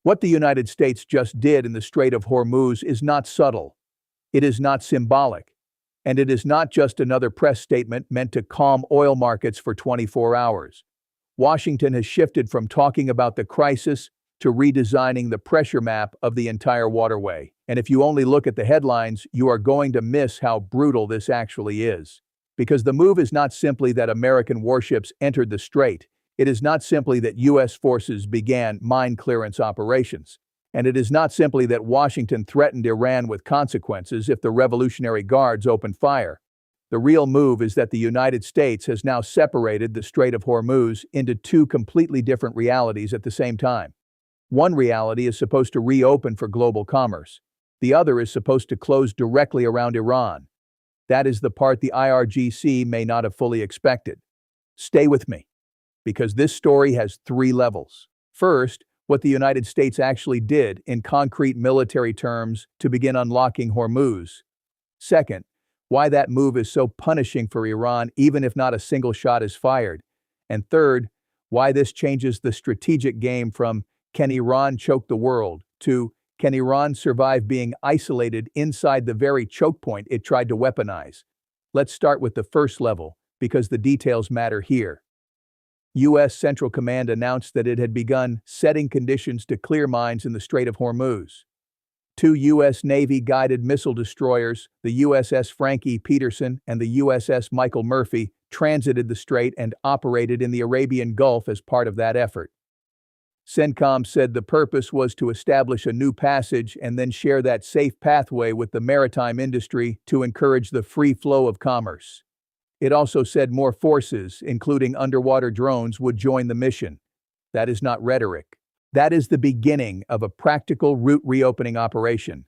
What the United States just did in the Strait of Hormuz is not subtle. It is not symbolic. And it is not just another press statement meant to calm oil markets for 24 hours. Washington has shifted from talking about the crisis to redesigning the pressure map of the entire waterway. And if you only look at the headlines, you are going to miss how brutal this actually is. Because the move is not simply that American warships entered the strait. It is not simply that U.S. forces began mine clearance operations. And it is not simply that Washington threatened Iran with consequences if the Revolutionary Guards opened fire. The real move is that the United States has now separated the Strait of Hormuz into two completely different realities at the same time. One reality is supposed to reopen for global commerce. The other is supposed to close directly around Iran. That is the part the IRGC may not have fully expected. Stay with me, because this story has three levels. First, what the United States actually did in concrete military terms to begin unlocking Hormuz. Second, why that move is so punishing for Iran even if not a single shot is fired. And third, why this changes the strategic game from "Can Iran choke the world?" to "Can Iran survive being isolated inside the very choke point it tried to weaponize?" Let's start with the first level, because the details matter here. U.S. Central Command announced that it had begun setting conditions to clear mines in the Strait of Hormuz. Two U.S. Navy-guided missile destroyers, the USS Frank E. Peterson and the USS Michael Murphy, transited the strait and operated in the Arabian Gulf as part of that effort. CENTCOM said the purpose was to establish a new passage and then share that safe pathway with the maritime industry to encourage the free flow of commerce. It also said more forces, including underwater drones, would join the mission. That is not rhetoric. That is the beginning of a practical route reopening operation.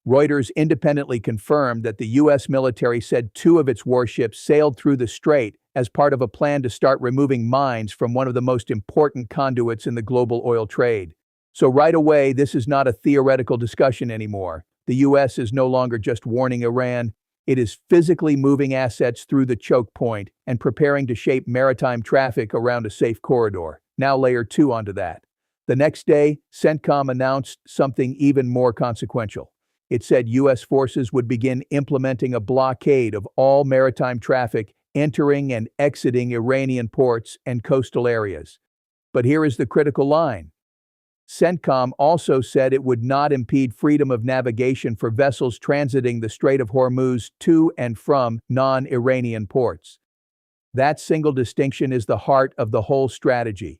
Reuters independently confirmed that the U.S. military said two of its warships sailed through the strait as part of a plan to start removing mines from one of the most important conduits in the global oil trade. So right away, this is not a theoretical discussion anymore. The U.S. is no longer just warning Iran. It is physically moving assets through the choke point and preparing to shape maritime traffic around a safe corridor. Now layer 2 onto that. The next day, CENTCOM announced something even more consequential. It said U.S. forces would begin implementing a blockade of all maritime traffic entering and exiting Iranian ports and coastal areas. But here is the critical line. CENTCOM also said it would not impede freedom of navigation for vessels transiting the Strait of Hormuz to and from non-Iranian ports. That single distinction is the heart of the whole strategy.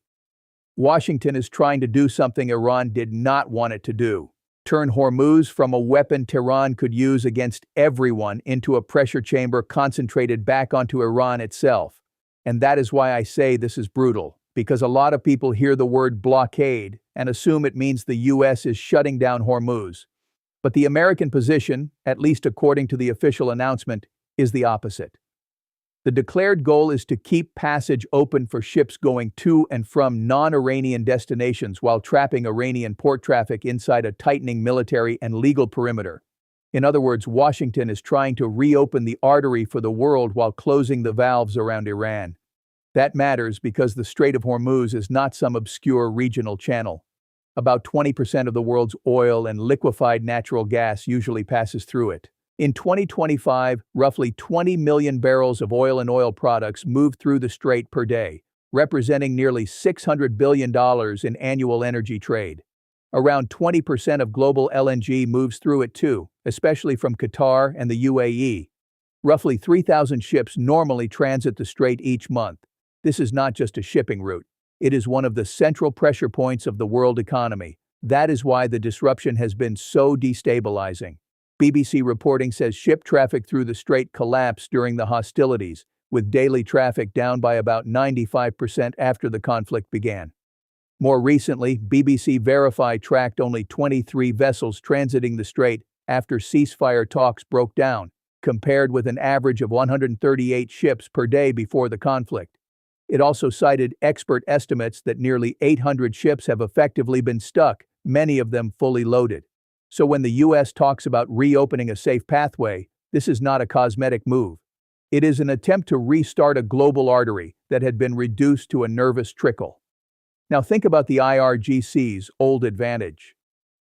Washington is trying to do something Iran did not want it to do. Turn Hormuz from a weapon Tehran could use against everyone into a pressure chamber concentrated back onto Iran itself. And that is why I say this is brutal, because a lot of people hear the word blockade and assume it means the U.S. is shutting down Hormuz. But the American position, at least according to the official announcement, is the opposite. The declared goal is to keep passage open for ships going to and from non-Iranian destinations while trapping Iranian port traffic inside a tightening military and legal perimeter. In other words, Washington is trying to reopen the artery for the world while closing the valves around Iran. That matters because the Strait of Hormuz is not some obscure regional channel. About 20% of the world's oil and liquefied natural gas usually passes through it. In 2025, roughly 20 million barrels of oil and oil products moved through the strait per day, representing nearly $600 billion in annual energy trade. Around 20% of global LNG moves through it too, especially from Qatar and the UAE. Roughly 3,000 ships normally transit the strait each month. This is not just a shipping route. It is one of the central pressure points of the world economy. That is why the disruption has been so destabilizing. BBC reporting says ship traffic through the strait collapsed during the hostilities, with daily traffic down by about 95% after the conflict began. More recently, BBC Verify tracked only 23 vessels transiting the strait after ceasefire talks broke down, compared with an average of 138 ships per day before the conflict. It also cited expert estimates that nearly 800 ships have effectively been stuck, many of them fully loaded. So when the U.S. talks about reopening a safe pathway, this is not a cosmetic move. It is an attempt to restart a global artery that had been reduced to a nervous trickle. Now think about the IRGC's old advantage.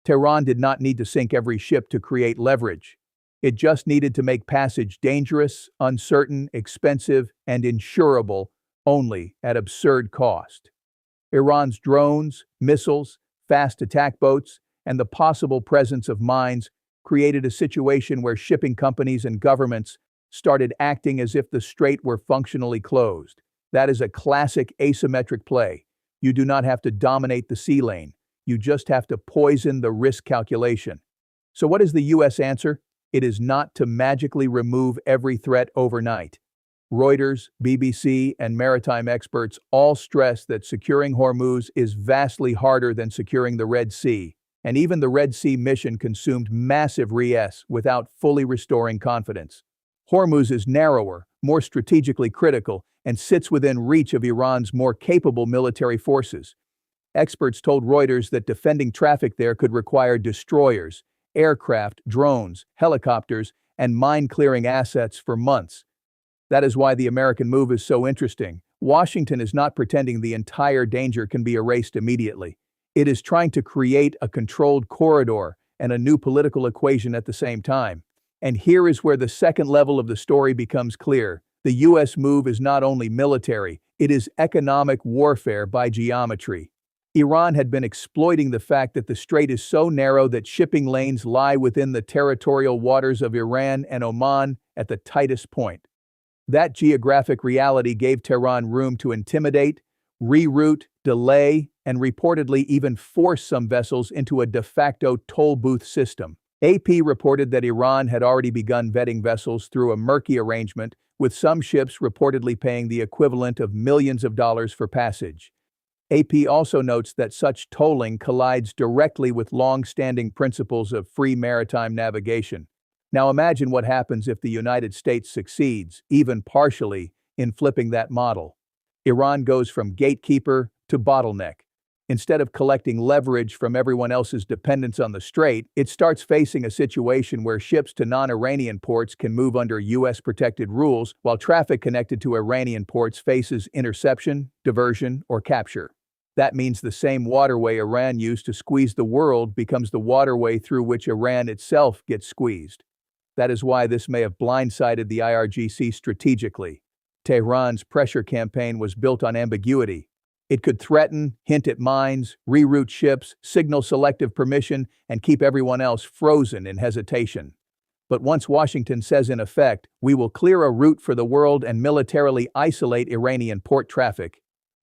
Tehran did not need to sink every ship to create leverage. It just needed to make passage dangerous, uncertain, expensive, and insurable only at absurd cost. Iran's drones, missiles, fast attack boats, and the possible presence of mines created a situation where shipping companies and governments started acting as if the strait were functionally closed. That is a classic asymmetric play. You do not have to dominate the sea lane. You just have to poison the risk calculation. So what is the U.S. answer? It is not to magically remove every threat overnight. Reuters, BBC, and maritime experts all stress that securing Hormuz is vastly harder than securing the Red Sea, and even the Red Sea mission consumed massive res without fully restoring confidence. Hormuz is narrower, more strategically critical, and sits within reach of Iran's more capable military forces. Experts told Reuters that defending traffic there could require destroyers, aircraft, drones, helicopters, and mine-clearing assets for months. That is why the American move is so interesting. Washington is not pretending the entire danger can be erased immediately. It is trying to create a controlled corridor and a new political equation at the same time. And here is where the second level of the story becomes clear. The U.S. move is not only military, it is economic warfare by geometry. Iran had been exploiting the fact that the strait is so narrow that shipping lanes lie within the territorial waters of Iran and Oman at the tightest point. That geographic reality gave Tehran room to intimidate, reroute, delay, and reportedly even force some vessels into a de facto toll booth system. AP reported that Iran had already begun vetting vessels through a murky arrangement, with some ships reportedly paying the equivalent of millions of dollars for passage. AP also notes that such tolling collides directly with long-standing principles of free maritime navigation. Now imagine what happens if the United States succeeds, even partially, in flipping that model. Iran goes from gatekeeper to bottleneck. Instead of collecting leverage from everyone else's dependence on the strait, it starts facing a situation where ships to non-Iranian ports can move under U.S.-protected rules, while traffic connected to Iranian ports faces interception, diversion, or capture. That means the same waterway Iran used to squeeze the world becomes the waterway through which Iran itself gets squeezed. That is why this may have blindsided the IRGC strategically. Tehran's pressure campaign was built on ambiguity. It could threaten, hint at mines, reroute ships, signal selective permission, and keep everyone else frozen in hesitation. But once Washington says in effect, "We will clear a route for the world and militarily isolate Iranian port traffic,"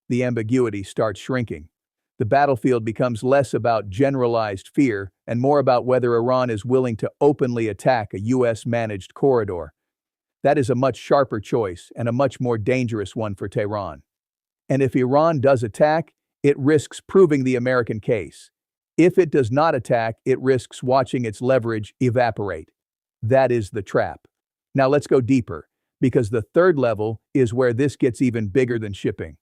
the ambiguity starts shrinking. The battlefield becomes less about generalized fear and more about whether Iran is willing to openly attack a U.S.-managed corridor. That is a much sharper choice and a much more dangerous one for Tehran. And if Iran does attack, it risks proving the American case. If it does not attack, it risks watching its leverage evaporate. That is the trap. Now let's go deeper, because the third level is where this gets even bigger than shipping.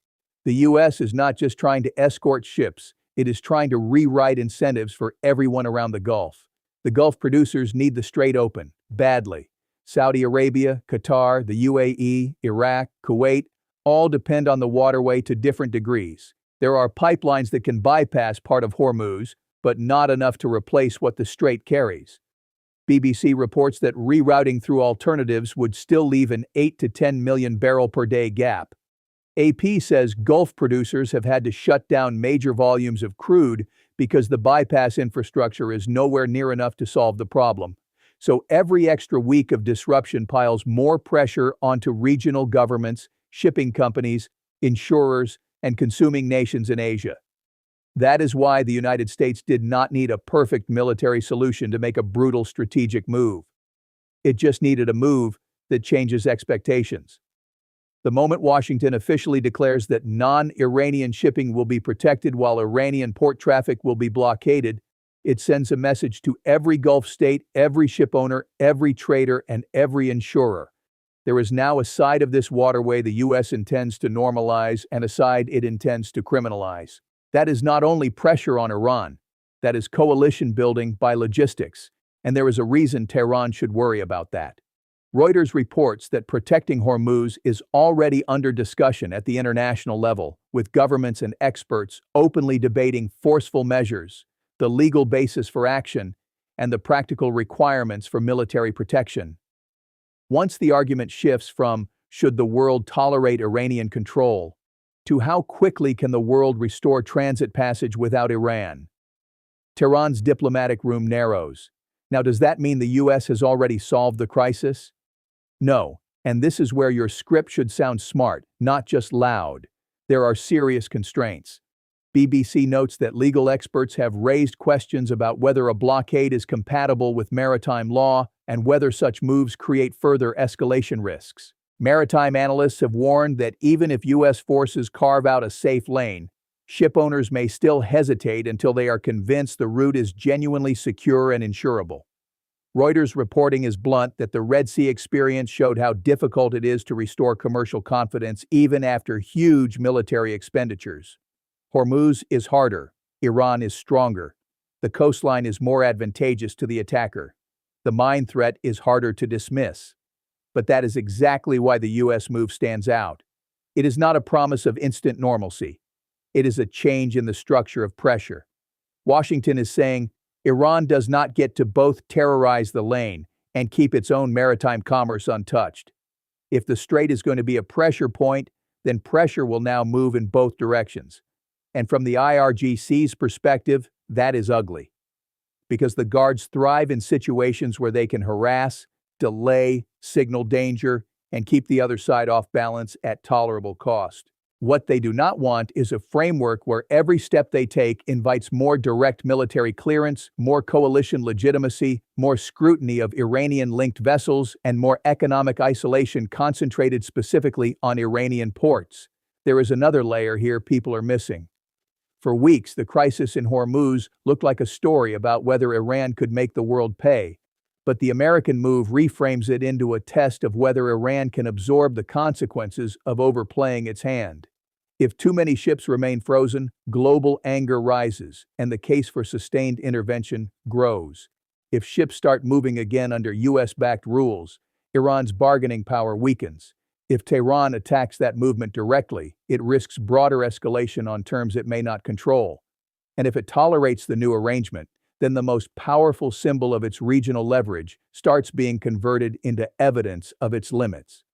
The U.S. is not just trying to escort ships, it is trying to rewrite incentives for everyone around the Gulf. The Gulf producers need the strait open, badly. Saudi Arabia, Qatar, the UAE, Iraq, Kuwait, all depend on the waterway to different degrees. There are pipelines that can bypass part of Hormuz, but not enough to replace what the strait carries. BBC reports that rerouting through alternatives would still leave an 8 to 10 million barrel per day gap. AP says Gulf producers have had to shut down major volumes of crude because the bypass infrastructure is nowhere near enough to solve the problem. So every extra week of disruption piles more pressure onto regional governments, shipping companies, insurers, and consuming nations in Asia. That is why the United States did not need a perfect military solution to make a brutal strategic move. It just needed a move that changes expectations. The moment Washington officially declares that non-Iranian shipping will be protected while Iranian port traffic will be blockaded, it sends a message to every Gulf state, every shipowner, every trader, and every insurer. There is now a side of this waterway the U.S. intends to normalize and a side it intends to criminalize. That is not only pressure on Iran, that is coalition building by logistics, and there is a reason Tehran should worry about that. Reuters reports that protecting Hormuz is already under discussion at the international level, with governments and experts openly debating forceful measures, the legal basis for action, and the practical requirements for military protection. Once the argument shifts from "should the world tolerate Iranian control" to "how quickly can the world restore transit passage without Iran?" Tehran's diplomatic room narrows. Now, does that mean the US has already solved the crisis? No, and this is where your script should sound smart, not just loud. There are serious constraints. BBC notes that legal experts have raised questions about whether a blockade is compatible with maritime law and whether such moves create further escalation risks. Maritime analysts have warned that even if US forces carve out a safe lane, shipowners may still hesitate until they are convinced the route is genuinely secure and insurable. Reuters reporting is blunt that the Red Sea experience showed how difficult it is to restore commercial confidence even after huge military expenditures. Hormuz is harder, Iran is stronger. The coastline is more advantageous to the attacker. The mine threat is harder to dismiss. But that is exactly why the US move stands out. It is not a promise of instant normalcy. It is a change in the structure of pressure. Washington is saying, Iran does not get to both terrorize the lane and keep its own maritime commerce untouched. If the strait is going to be a pressure point, then pressure will now move in both directions. And from the IRGC's perspective, that is ugly. Because the guards thrive in situations where they can harass, delay, signal danger, and keep the other side off balance at tolerable cost. What they do not want is a framework where every step they take invites more direct military clearance, more coalition legitimacy, more scrutiny of Iranian-linked vessels, and more economic isolation concentrated specifically on Iranian ports. There is another layer here people are missing. For weeks, the crisis in Hormuz looked like a story about whether Iran could make the world pay. But the American move reframes it into a test of whether Iran can absorb the consequences of overplaying its hand. If too many ships remain frozen, global anger rises, and the case for sustained intervention grows. If ships start moving again under US-backed rules, Iran's bargaining power weakens. If Tehran attacks that movement directly, it risks broader escalation on terms it may not control. And if it tolerates the new arrangement, then the most powerful symbol of its regional leverage starts being converted into evidence of its limits.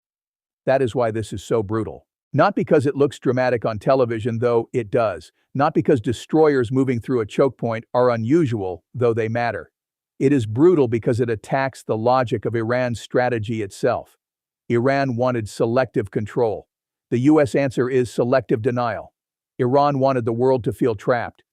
That is why this is so brutal. Not because it looks dramatic on television, though it does. Not because destroyers moving through a choke point are unusual, though they matter. It is brutal because it attacks the logic of Iran's strategy itself. Iran wanted selective control. The US answer is selective denial. Iran wanted the world to feel trapped.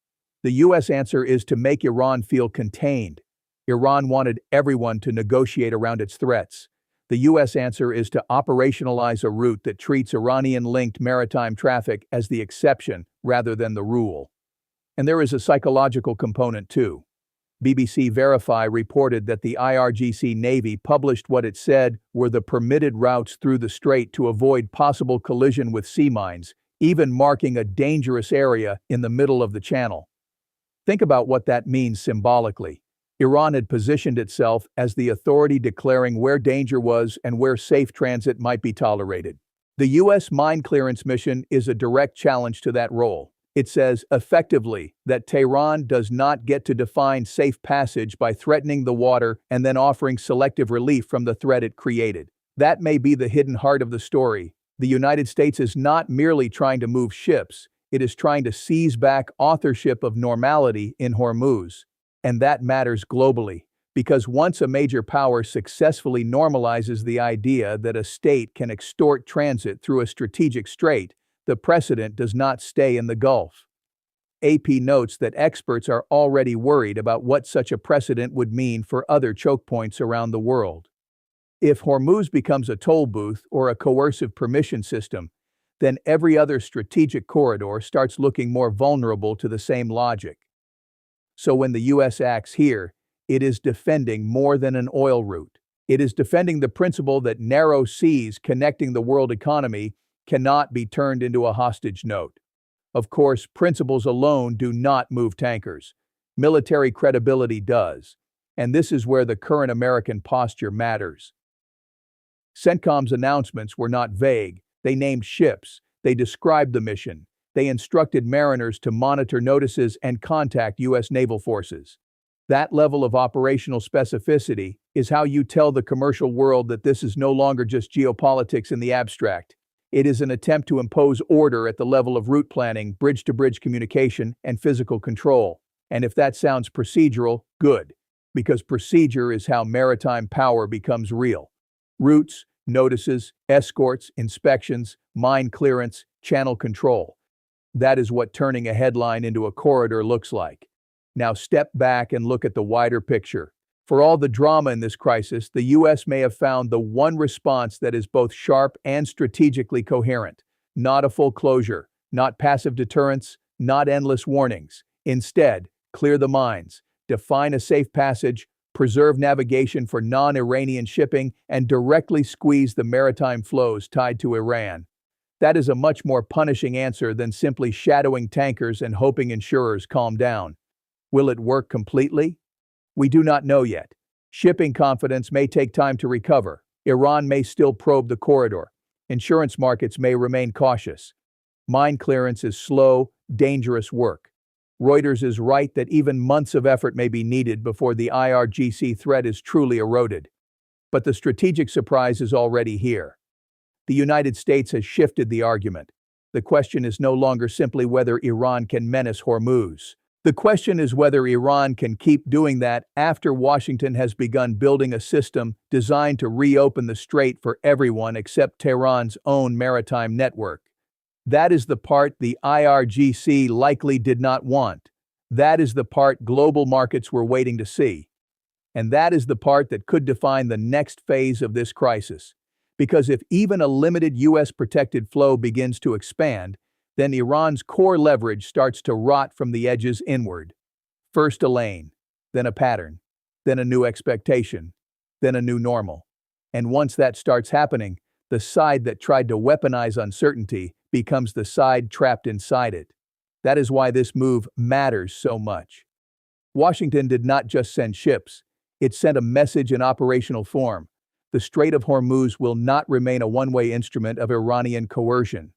The US answer is to make Iran feel contained. Iran wanted everyone to negotiate around its threats. The US answer is to operationalize a route that treats Iranian-linked maritime traffic as the exception rather than the rule. And there is a psychological component too. BBC Verify reported that the IRGC Navy published what it said were the permitted routes through the strait to avoid possible collision with sea mines, even marking a dangerous area in the middle of the channel. Think about what that means symbolically. Iran had positioned itself as the authority declaring where danger was and where safe transit might be tolerated. The US mine clearance mission is a direct challenge to that role. It says, effectively, that Tehran does not get to define safe passage by threatening the water and then offering selective relief from the threat it created. That may be the hidden heart of the story. The United States is not merely trying to move ships, it is trying to seize back authorship of normality in Hormuz. And that matters globally, because once a major power successfully normalizes the idea that a state can extort transit through a strategic strait, the precedent does not stay in the Gulf. AP notes that experts are already worried about what such a precedent would mean for other choke points around the world. If Hormuz becomes a toll booth or a coercive permission system, then every other strategic corridor starts looking more vulnerable to the same logic. So when the US acts here, it is defending more than an oil route. It is defending the principle that narrow seas connecting the world economy cannot be turned into a hostage note. Of course, principles alone do not move tankers. Military credibility does. And this is where the current American posture matters. CENTCOM's announcements were not vague. They named ships, they described the mission, they instructed mariners to monitor notices and contact U.S. naval forces. That level of operational specificity is how you tell the commercial world that this is no longer just geopolitics in the abstract. It is an attempt to impose order at the level of route planning, bridge-to-bridge communication, and physical control. And if that sounds procedural, good, because procedure is how maritime power becomes real. Routes, notices, escorts, inspections, mine clearance, channel control. That is what turning a headline into a corridor looks like. Now step back and look at the wider picture. For all the drama in this crisis, the U.S. may have found the one response that is both sharp and strategically coherent. Not a full closure, not passive deterrence, not endless warnings. Instead, clear the mines, define a safe passage, preserve navigation for non-Iranian shipping, and directly squeeze the maritime flows tied to Iran. That is a much more punishing answer than simply shadowing tankers and hoping insurers calm down. Will it work completely? We do not know yet. Shipping confidence may take time to recover. Iran may still probe the corridor. Insurance markets may remain cautious. Mine clearance is slow, dangerous work. Reuters is right that even months of effort may be needed before the IRGC threat is truly eroded. But the strategic surprise is already here. The United States has shifted the argument. The question is no longer simply whether Iran can menace Hormuz. The question is whether Iran can keep doing that after Washington has begun building a system designed to reopen the strait for everyone except Tehran's own maritime network. That is the part the IRGC likely did not want. That is the part global markets were waiting to see. And that is the part that could define the next phase of this crisis. Because if even a limited U.S. protected flow begins to expand, then Iran's core leverage starts to rot from the edges inward. First a lane, then a pattern, then a new expectation, then a new normal. And once that starts happening, the side that tried to weaponize uncertainty becomes the side trapped inside it. That is why this move matters so much. Washington did not just send ships, it sent a message in operational form. The Strait of Hormuz will not remain a one-way instrument of Iranian coercion.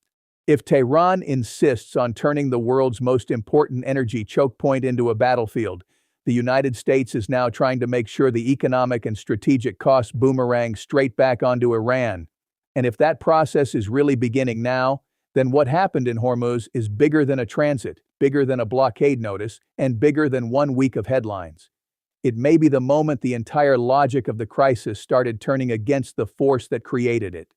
If Tehran insists on turning the world's most important energy choke point into a battlefield, the United States is now trying to make sure the economic and strategic costs boomerang straight back onto Iran. And if that process is really beginning now, then what happened in Hormuz is bigger than a transit, bigger than a blockade notice, and bigger than 1 week of headlines. It may be the moment the entire logic of the crisis started turning against the force that created it.